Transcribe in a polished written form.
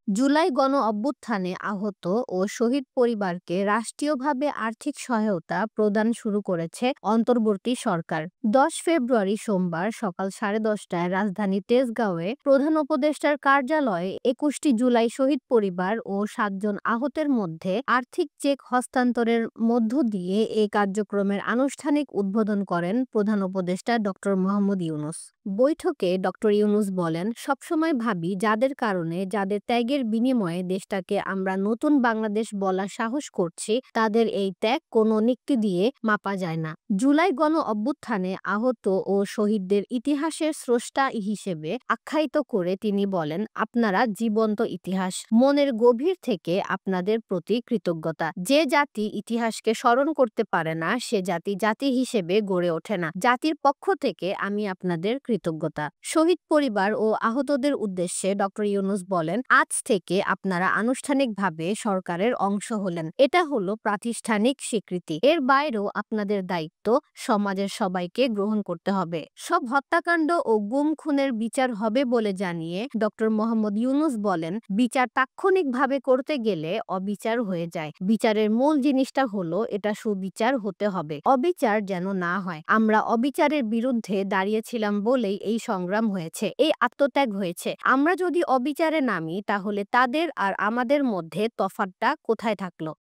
জুলাই গণঅভ্যুত্থানে আহত ও শহীদ পরিবারকে রাষ্ট্রীয়ভাবে আর্থিক সহায়তা প্রদান শুরু করেছে অন্তর্বর্তী সরকার। 10 ফেব্রুয়ারি সোমবার সকাল 10:30টায় রাজধানী তেজগাঁওয়ে প্রধান উপদেষ্টার কার্যালয়ে 21টি জুলাই শহীদ পরিবার ও 7 জন আহতের মধ্যে আর্থিক চেক হস্তান্তরের মধ্য দিয়ে এই কার্যক্রমের আনুষ্ঠানিক উদ্বোধন করেন প্রধান উপদেষ্টা ডক্টর মোহাম্মদ ইউনূস। বৈঠকে ডক্টর ইউনূস বলেন, সবসময় ভাবি যাদের কারণে, যাদের ত্যাগের বিনিময়ে দেশটাকে আমরা নতুন বাংলাদেশ বলার সাহস করছি, তাদের এই ত্যাগ কোনো নিক্তি দিয়ে মাপা যায় না। জুলাই গণ অভ্যুত্থানে আহত ও শহীদদের ইতিহাসের স্রষ্টা হিসেবে আখ্যায়িত করে তিনি বলেন, আপনারা জীবন্ত ইতিহাস। মনের গভীর থেকে আপনাদের প্রতি কৃতজ্ঞতা। যে জাতি ইতিহাসকে স্মরণ করতে পারে না, সে জাতি জাতি হিসেবে গড়ে ওঠে না। জাতির পক্ষ থেকে আমি আপনাদের কৃতজ্ঞতা। শহীদ পরিবার ও আহতদের উদ্দেশ্যে ডক্টর ইউনূস বলেন, আজ থেকে আপনারা আনুষ্ঠানিকভাবে সরকারের অংশ হলেন। এটা হলো প্রাতিষ্ঠানিক স্বীকৃতি। এর বাইরেও আপনাদের দায়িত্ব সমাজের সবাইকে গ্রহণ করতে হবে। সব হত্যাকাণ্ড ও গুম খুনের বিচার হবে বলে জানিয়ে ডক্টর মোহাম্মদ ইউনূস বলেন, বিচার তাৎক্ষণিকভাবে করতে গেলে অবিচার হয়ে যায়। বিচারের মূল জিনিসটা হলো এটা সুবিচার হতে হবে, অবিচার যেন না হয়। আমরা অবিচারের বিরুদ্ধে দাঁড়িয়েছিলাম বলেই এই সংগ্রাম হয়েছে, এই আত্মত্যাগ হয়েছে। আমরা যদি অবিচারে নামি, তাহলে তাদের আর আমাদের মধ্যে তফাৎটা কোথায় থাকলো?